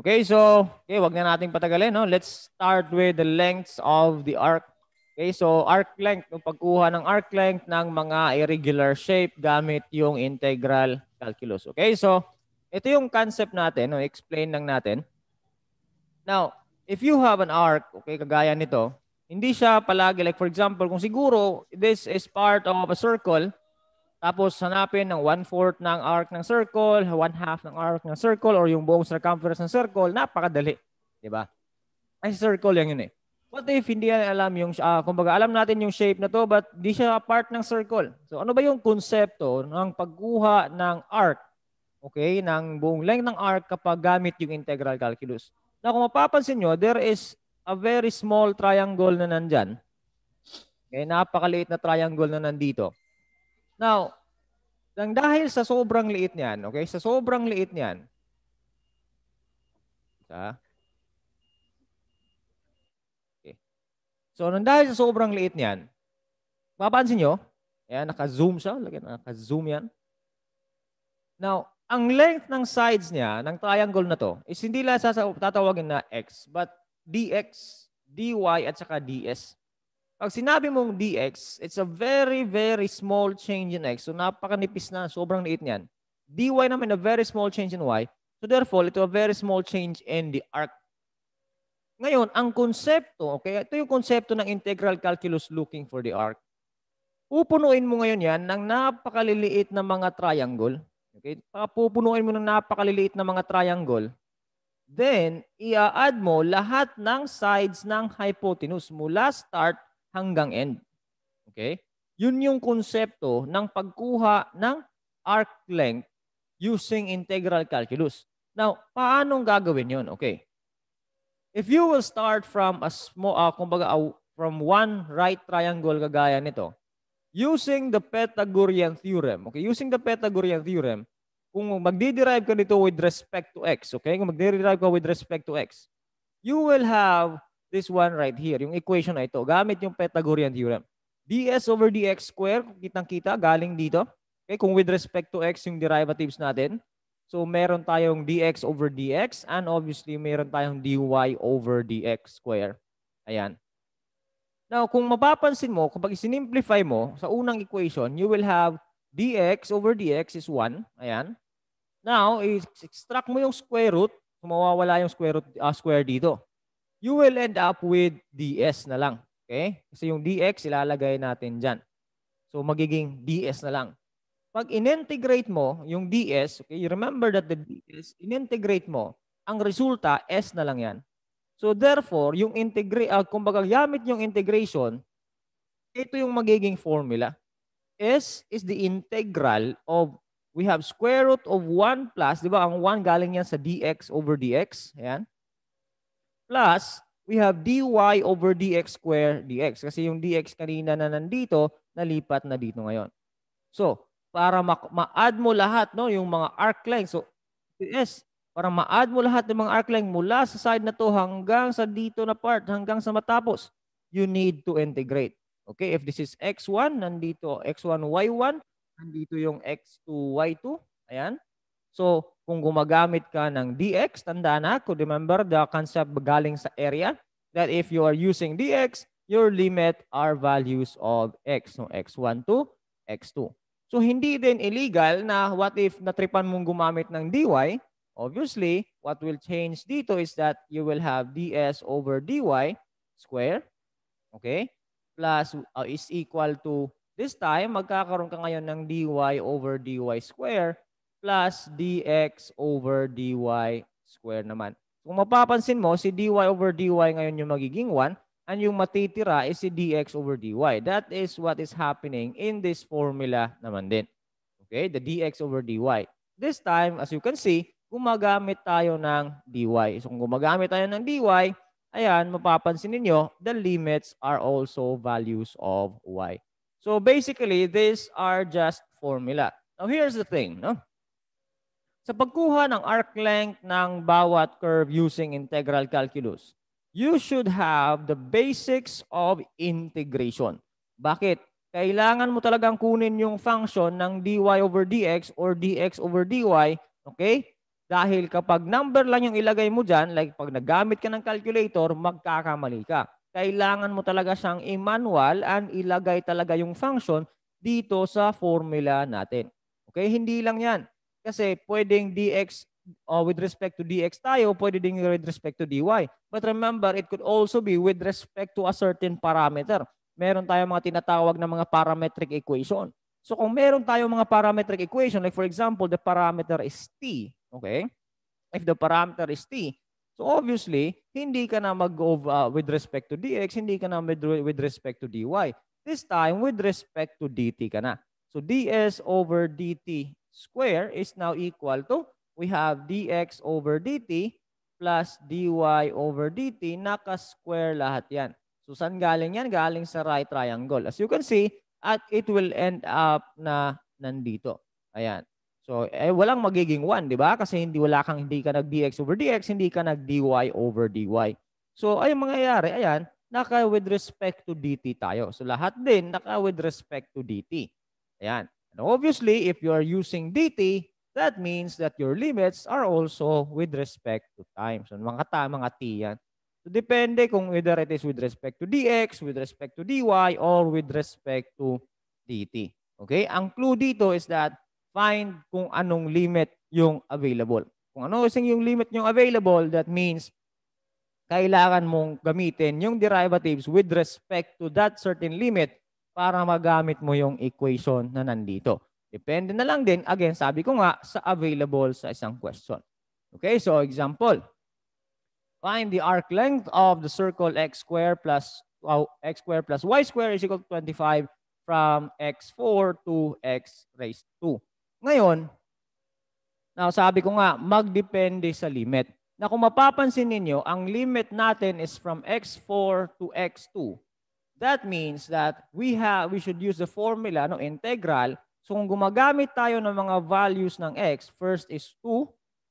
Okay, so wag na nating patagalin, no? Let's start with the lengths of the arc. Okay, so arc length, yung pagkuha ng arc length ng mga irregular shape gamit yung integral calculus. Okay, so ito yung concept natin, no? Explain lang natin. Now, if you have an arc, okay, kagaya nito, hindi siya palagi, like for example, kung siguro this is part of a circle, tapos hanapin ng 1/4 ng arc ng circle, 1/2 ng arc ng circle, or yung buong circumference ng circle, napakadali. Diba? Ay, circle yan yun eh. What if hindi alam yung, kumbaga alam natin yung shape na to, but di siya part ng circle. So ano ba yung konsepto ng pagkuha ng arc, okay, ng buong length ng arc kapag gamit yung integral calculus? Na kung mapapansin nyo, there is a very small triangle na nandyan. Okay, napakaliit na triangle na nandito. Now, dahil sa sobrang liit niyan, okay? Sa sobrang liit niyan. Okay. So, dahil sa sobrang liit niyan, mapapansin nyo, ayan, naka-zoom siya. Naka-zoom yan. Now, ang length ng sides niya, ng triangle na to, is hindi lang tatawagin na x, but dx, dy, at saka ds. Pag sinabi mong dx, it's a very, very small change in x. So, napakanipis na. Sobrang liit niyan. dy naman, a very small change in y. So, therefore, ito a very small change in the arc. Ngayon, ang konsepto, okay, ito yung konsepto ng integral calculus looking for the arc. Pupunuin mo ngayon yan ng napakaliliit na mga triangle. Okay? Pupunuin mo ng napakaliliit na mga triangle. Then, i-add mo lahat ng sides ng hypotenuse mula start hanggang end. Okay? Yun yung konsepto ng pagkuha ng arc length using integral calculus. Now, paano gagawin yun? Okay. If you will start from a small, from one right triangle kagaya nito, using the Pythagorean theorem, okay? Using the Pythagorean theorem, kung magdi-derive ka dito with respect to x, okay? Kung magdi-derive ka with respect to x, you will have this one right here, yung equation na ito, gamit yung Pythagorean theorem. ds over dx square, kitang-kita, galing dito. Okay, kung with respect to x yung derivatives natin. So, meron tayong dx over dx and obviously, meron tayong dy over dx square. Ayan. Now, kung mapapansin mo, kapag isinimplify mo sa unang equation, you will have dx over dx is 1. Ayan. Now, extract mo yung square root. So, mawawala yung square root square dito. You will end up with ds na lang. Okay? Kasi yung dx ilalagay natin dyan. So, magiging ds na lang. Pag in-integrate mo yung ds, okay, you remember that the ds, in-integrate mo, ang resulta, s na lang yan. So, therefore, yung kumbaga gamit yung integration, ito yung magiging formula. S is the integral of, we have square root of 1 plus, di ba, ang 1 galing yan sa dx over dx, ayan. Plus, we have dy over dx square dx. Kasi yung dx kanina na nandito, nalipat na dito ngayon. So, para ma-add mo lahat, no, yung mga arc length. So, yes, para ma-add mo lahat ng mga arc length mula sa side na to hanggang sa dito na part, hanggang sa matapos, you need to integrate. Okay, if this is x1, nandito x1, y1, nandito yung x2, y2. Ayan. So, kung gumagamit ka ng dx, tanda na, could remember the concept galing sa area, that if you are using dx, your limit are values of x. So, x1 to x2. So, hindi din illegal na what if natripan mong gumamit ng dy, obviously, what will change dito is that you will have ds over dy square, okay, plus is equal to, this time, magkakaroon ka ngayon ng dy over dy square plus dx over dy square naman. Kung mapapansin mo, si dy over dy ngayon yung magiging 1, and yung matitira is si dx over dy. That is what is happening in this formula naman din. Okay, the dx over dy. This time, as you can see, gumagamit tayo ng dy. So kung gumagamit tayo ng dy, ayan, mapapansin niyo, the limits are also values of y. So basically, these are just formula. Now here's the thing, no? Sa pagkuha ng arc length ng bawat curve using integral calculus, you should have the basics of integration. Bakit? Kailangan mo talagang kunin yung function ng dy over dx or dx over dy, okay? Dahil kapag number lang yung ilagay mo dyan, like pag nagamit ka ng calculator, magkakamali ka. Kailangan mo talaga siyang i-manual and ilagay talaga yung function dito sa formula natin. Okay? Hindi lang yan. Kasi pwedeng dx with respect to dx tayo, pwede din with respect to dy. But remember, it could also be with respect to a certain parameter. Meron tayong mga tinatawag na mga parametric equation. So kung meron tayong mga parametric equation, like for example, the parameter is t, okay? If the parameter is t, so obviously, hindi ka na mag-go with respect to dx, hindi ka na with respect to dy. This time, with respect to dt ka na. So ds over dt square is now equal to, we have dx over dt plus dy over dt, naka-square lahat yan. So saan galing yan? Galing sa right triangle. As you can see, at it will end up na nandito. Ayan. So, walang magiging 1, di ba? Kasi hindi ka nag-dx over dx, hindi ka nag-dy over dy. So, ay mangyayari, ayan, naka with respect to dt tayo. So, lahat din naka with respect to dt. Ayan. And obviously, if you are using dt, that means that your limits are also with respect to time. So, mga t yan. So, depende kung whether it is with respect to dx, with respect to dy, or with respect to dt. Okay? Ang clue dito is that find kung anong limit yung available. Kung ano yung limit yung available, that means kailangan mong gamitin yung derivatives with respect to that certain limit para magamit mo yung equation na nandito. Depende na lang din, again, sabi ko nga, sa available sa isang question. Okay, so example. Find the arc length of the circle x squared plus y squared is equal to 25 from x4 to x raised to 2. Ngayon, sabi ko nga, magdepende sa limit. Na kung mapapansin ninyo, ang limit natin is from x4 to x2. That means that we should use the formula, integral. So kung gumagamit tayo ng mga values ng x, first is 2,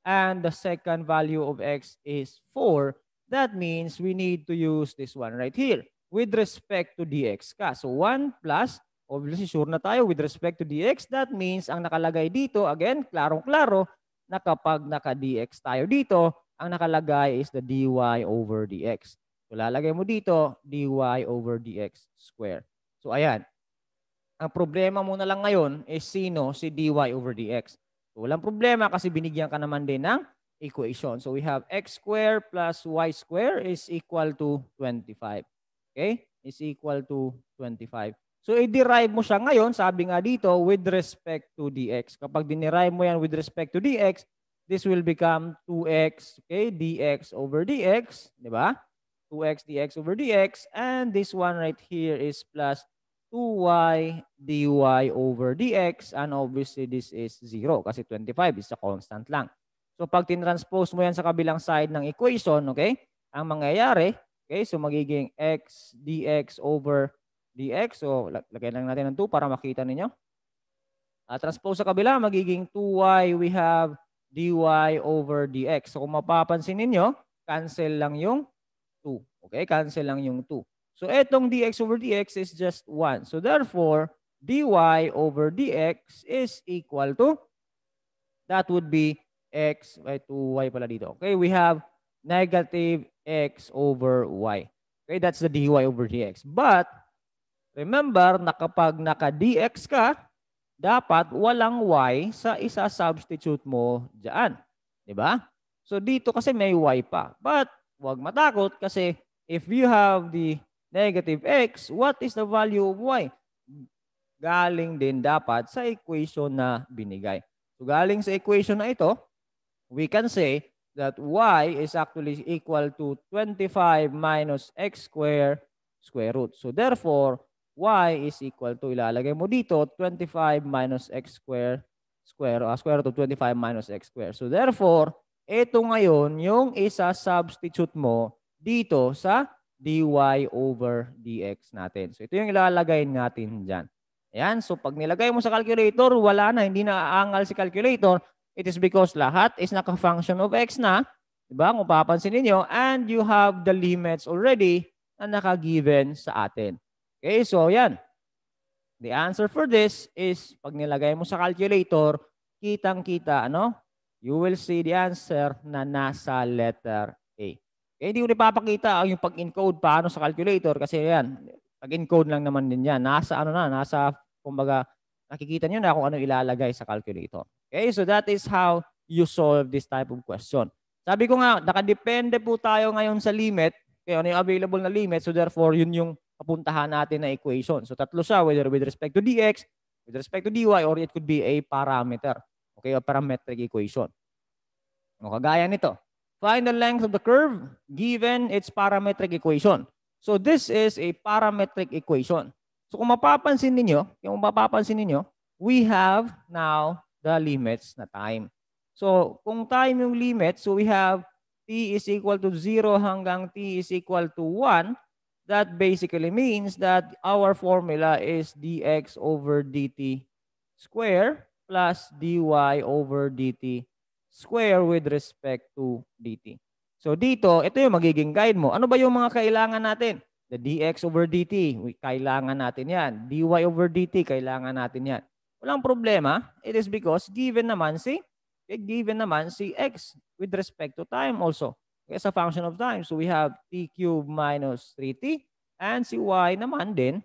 and the second value of x is 4, that means we need to use this one right here with respect to dx ka. So 1 plus, obviously sure na tayo with respect to dx, that means ang nakalagay dito, again, klarong-klaro, na kapag naka-dx tayo dito, ang nakalagay is the dy over dx. So lalagay mo dito, dy over dx square. So ayan. Ang problema mo na lang ngayon is sino? Si dy over dx. So, walang problema kasi binigyan ka naman din ng equation. So we have x squared plus y squared is equal to 25. Okay? Is equal to 25. So i-derive mo siya ngayon, sabi nga dito, with respect to dx. Kapag dinerive mo yan with respect to dx, this will become 2x, okay, dx over dx, di ba? 2x dx over dx, and this one right here is plus 2y dy over dx, and obviously this is 0 kasi 25 is a constant lang. So pag tinranspose mo yan sa kabilang side ng equation, okay, ang mangyayari, okay, so magiging x dx over dx, so lagay lang natin ng 2 para makita ninyo. Transpose sa kabila, magiging 2y, we have dy over dx. So kung mapapansin ninyo, cancel lang yung 2. Okay, cancel lang yung 2. So, etong dx over dx is just 1. So, therefore, dy over dx is equal to, that would be x by 2y pala dito. Okay, we have negative x over y. Okay, that's the dy over dx. But, remember na kapag naka-dx ka, dapat walang y sa isa-substitute mo dyan. Diba? So, dito kasi may y pa. But, huwag matakot kasi if you have the negative x, what is the value of y? Galing din dapat sa equation na binigay. So galing sa equation na ito, we can say that y is actually equal to 25 minus x squared square root. So therefore, y is equal to, ilalagay mo dito, 25 minus x squared square root of 25 minus x squared. So therefore, ito ngayon yung isa-substitute mo dito sa dy over dx natin. So ito yung ilalagay natin dyan. Ayan, so pag nilagay mo sa calculator, wala na, hindi na aangal si calculator. It is because lahat is naka-function of x na, diba? Kung papansin niyo, and you have the limits already na naka-given sa atin. Okay, so yan. The answer for this is, pag nilagay mo sa calculator, kitang-kita, you will see the answer na nasa letter A. Okay, hindi ko ipapakita yung pag-encode paano sa calculator kasi yan, pag-encode lang naman din yan. Nasa ano na, nasa, kumbaga, nakikita nyo na kung ano ilalagay sa calculator. Okay, so that is how you solve this type of question. Sabi ko nga, nakadepende po tayo ngayon sa limit, kaya ano yung available na limit, so therefore, yun yung kapuntahan natin na equation. So tatlo siya, whether with respect to dx, with respect to dy, or it could be a parameter. Okay, a parametric equation. O, kagaya nito. Find the length of the curve given its parametric equation. So this is a parametric equation. So kung mapapansin ninyo, we have now the limits na time. So kung time yung limit, so we have t is equal to 0 hanggang t is equal to 1. That basically means that our formula is dx over dt square plus dy over dt square with respect to dt. So dito, ito yung magiging guide mo. Ano ba yung mga kailangan natin? The dx over dt, kailangan natin yan. Dy over dt, kailangan natin yan. Walang problema. It is because given naman si x with respect to time also. As a function of time. So we have t cubed minus 3t and si y naman din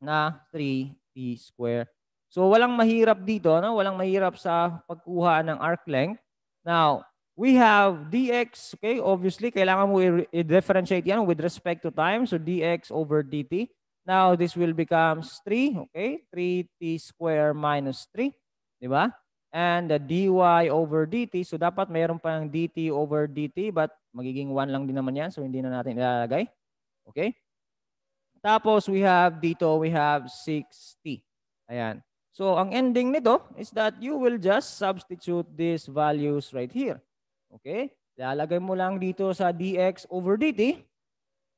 na 3t square. So walang mahirap dito, no? Walang mahirap sa pagkuha ng arc length. Now, we have dx, okay? Obviously, kailangan mo i-differentiate yan with respect to time. So dx over dt. Now, this will becomes 3, okay? 3t square minus 3, di ba? And the dy over dt. So dapat mayroon pa ng dt over dt, but magiging 1 lang din naman yan. So hindi na natin ilalagay. Okay? Tapos we have dito, we have 6t. Ayan. So ang ending nito is that you will just substitute these values right here. Okay? Ilalagay mo lang dito sa dx over dt.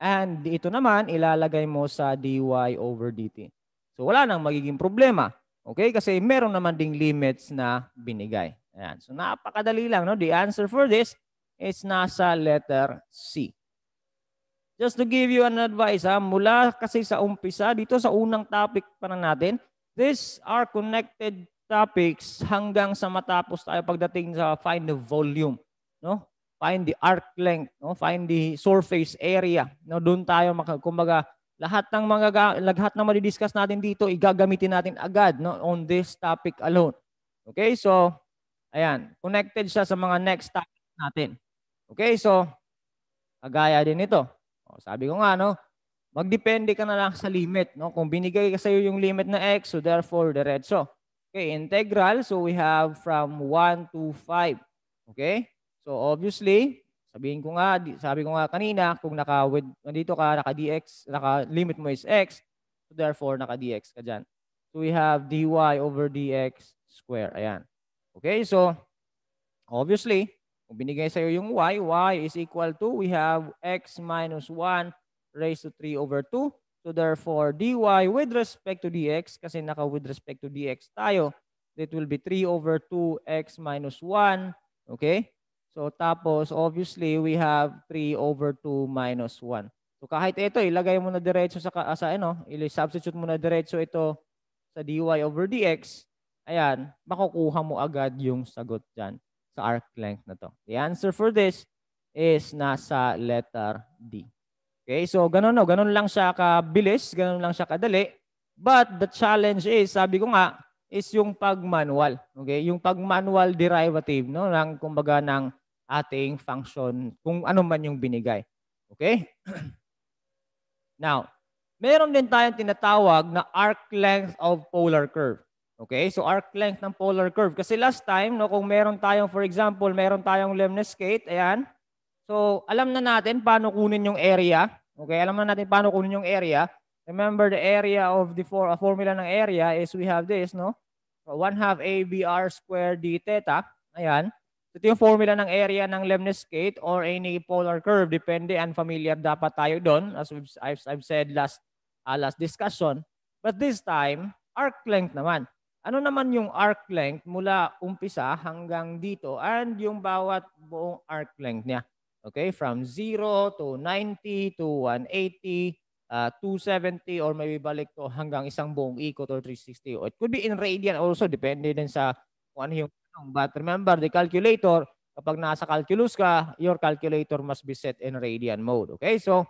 And dito naman, ilalagay mo sa dy over dt. So wala nang magiging problema. Okay? Kasi meron naman ding limits na binigay. Ayan. So napakadali lang. No? The answer for this is nasa letter C. Just to give you an advice, mula kasi sa umpisa, dito sa unang topic pa na natin, these are connected topics hanggang sa matapos tayo pagdating sa find the volume, no? Find the arc length, no? Find the surface area. No, doon tayo kumbaga lahat ng madi-discuss natin dito igagamitin natin agad, no, on this topic alone. Okay? So, ayan, connected siya sa mga next topic natin. Okay? So, kagaya din ito. Sabi ko nga, no, magdepende ka na lang sa limit. No? Kung binigay ka sa'yo yung limit na x, so therefore, diretso. Okay, integral, so we have from 1 to 5. Okay? So obviously, sabi ko nga kanina, kung nandito ka, naka-dx, naka-limit mo is x, so therefore, naka-dx ka dyan. So we have dy over dx square. Ayan. Okay, so obviously, kung binigay sa'yo yung y is equal to, we have x minus 1 raised to 3 over 2. So therefore, dy with respect to dx, kasi with respect to dx tayo, that will be 3 over 2x minus 1. Okay? So tapos, obviously, we have 3 over 2 minus 1. So kahit ito, ilagay mo na diretso substitute mo na diretso ito sa dy over dx, ayan, makukuha mo agad yung sagot dyan sa arc length na to. The answer for this is nasa letter D. Okay, so ganun lang siya kabilis, ganun lang siya kadali. But the challenge is, sabi ko nga, is yung pag-manual. Okay, yung pag-manual derivative, no, ng kumbaga ng ating function, kung ano man yung binigay. Okay? Now, meron din tayong tinatawag na arc length of polar curve. Okay, so arc length ng polar curve. Kasi last time, no, kung meron tayong, for example, meron tayong lemniscate, ayan. So, alam na natin paano kunin yung area. Okay, alam na natin paano kunin yung area. Remember, the area of the formula ng area is we have this, no? So, 1/2 ABR squared d theta. Ayan. Ito yung formula ng area ng lemniscate or any polar curve. Depende, unfamiliar dapat tayo doon, as I've said last discussion. But this time, arc length naman. Ano naman yung arc length mula umpisa hanggang dito and yung bawat buong arc length niya. Okay, from 0 to 90 to 180, 270 or maybe balik to hanggang isang buong ikot or 360. Or it could be in radian also, depende din sa kung ano yung But remember, the calculator, kapag nasa calculus ka, your calculator must be set in radian mode. Okay? So,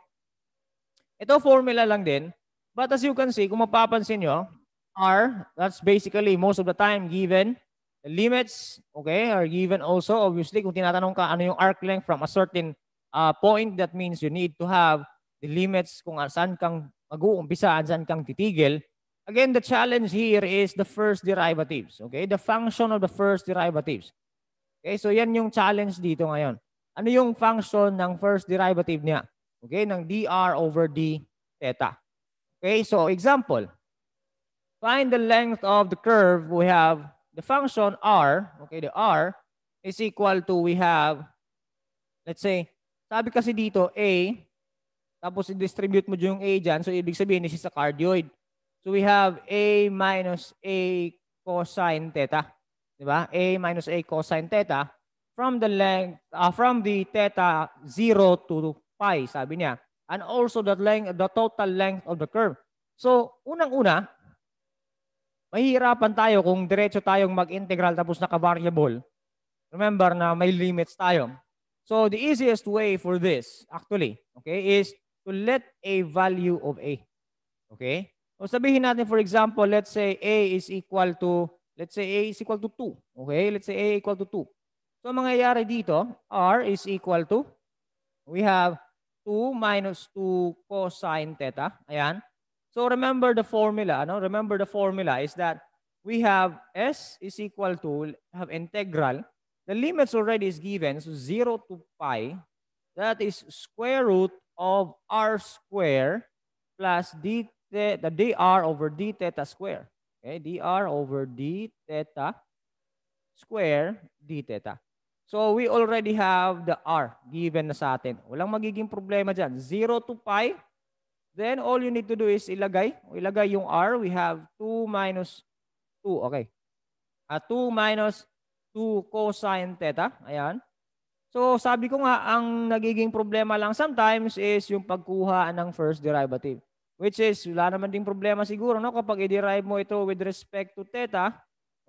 ito formula lang din. But as you can see, kung mapapansin nyo, R, that's basically most of the time given. The limits, okay, are given also. Obviously, kung tinatanong ka ano yung arc length from a certain point, that means you need to have the limits kung saan kang mag-uumpisa, saan kang titigil. Again, the challenge here is the first derivatives. Okay, the function of the first derivatives. Okay, so yan yung challenge dito ngayon. Ano yung function ng first derivative niya? Okay, ng dr over d theta. Okay, so example. Find the length of the curve. We have the function r. Okay, the r is equal to, we have, let's say, sabi kasi dito a, tapos i-distribute mo yung a dyan. So, ibig sabihin, this is a cardioid. So, we have a minus a cosine theta. Diba? A minus a cosine theta from the length, from the theta 0 to pi, sabi niya. And also the length, the total length of the curve. So, unang-una, mahihirapan tayo kung diretso tayong mag-integral tapos naka-variable. Remember na may limits tayo. So, the easiest way for this, actually, okay, is to let a value of a. Okay? So, sabihin natin, for example, let's say a is equal to, let's say a is equal to 2. Okay? Let's say a equal to 2. So, mangyayari dito, r is equal to, we have 2 minus 2 cosine theta. Ayan. So, remember the formula. No? Remember the formula is that we have s is equal to, have integral. The limits already is given. So, 0 to pi. That is square root of r square plus the dr over d theta square. Okay, dr over d theta square d theta. So, we already have the r given na sa atin. Walang magiging problema dyan. 0 to pi. Then, all you need to do is ilagay yung r. We have 2 minus 2. Okay. 2 minus 2 cosine theta. Ayan. So, sabi ko nga, ang nagiging problema lang sometimes is yung pagkuha ng first derivative. Which is, wala naman ding problema siguro, no? Kapag i-derive mo ito with respect to theta,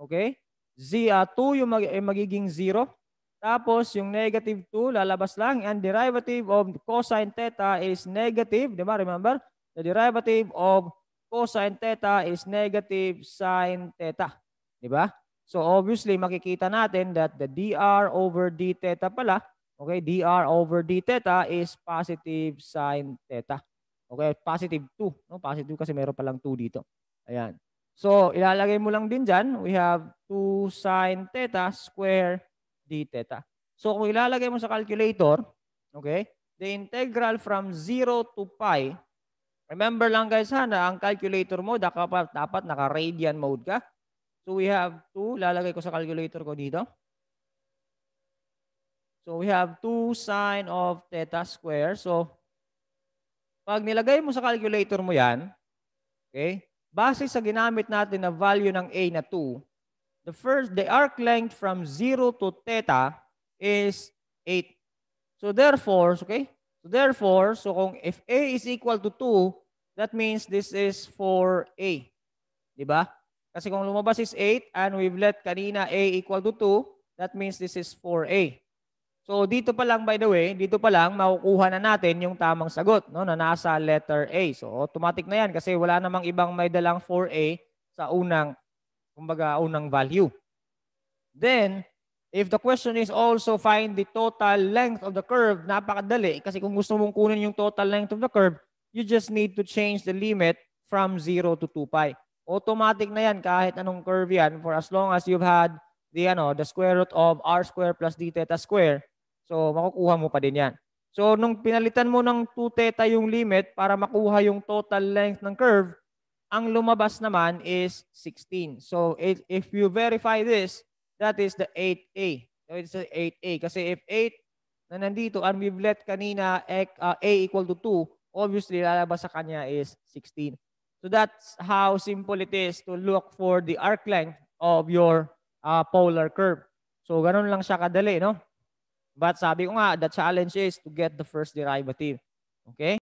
okay? 2 yung magiging 0. Tapos, yung negative 2, lalabas lang. And derivative of cosine theta is negative. Di ba? Remember? The derivative of cosine theta is negative sine theta. Di ba? So, obviously, makikita natin that the dr over d theta pala, okay, dr over d theta is positive sine theta. Okay, positive 2. No? Positive kasi meron palang 2 dito. Ayan. So, ilalagay mo lang din dyan. We have 2 sine theta square d theta. So, kung ilalagay mo sa calculator, okay, the integral from 0 to pi, remember lang guys na ang calculator mo dapat naka-radian mode ka. So, we have 2. Lalagay ko sa calculator ko dito. So, we have 2 sine of theta square. So, pag nilagay mo sa calculator mo yan, okay, base sa ginamit natin na value ng a na 2, the arc length from 0 to theta is 8. So therefore, okay? So kung if a is equal to 2, that means this is for a. 'Di ba? Kasi kung lumabas is 8 and we've let kanina a equal to 2, that means this is for a. So dito pa lang, by the way, dito pa lang makukuha na natin yung tamang sagot, no, na nasa letter A. So automatic na yan kasi wala namang ibang may dalang 4A sa unang value. Then, if the question is also find the total length of the curve, napakadali kasi kung gusto mong kunin yung total length of the curve, you just need to change the limit from 0 to 2 pi. Automatic na yan kahit anong curve yan for as long as you've had the square root of r square plus d theta square. So, makukuha mo pa din yan. So, nung pinalitan mo ng 2 theta yung limit para makuha yung total length ng curve, ang lumabas naman is 16. So, if you verify this, that is the 8A. So, it's the 8A. Kasi if 8 na nandito, and we've let kanina A equal to 2, obviously, lalabas sa kanya is 16. So, that's how simple it is to look for the arc length of your polar curve. So, ganun lang siya kadali, no? But sabi ko nga, the challenge is to get the first derivative. Okay?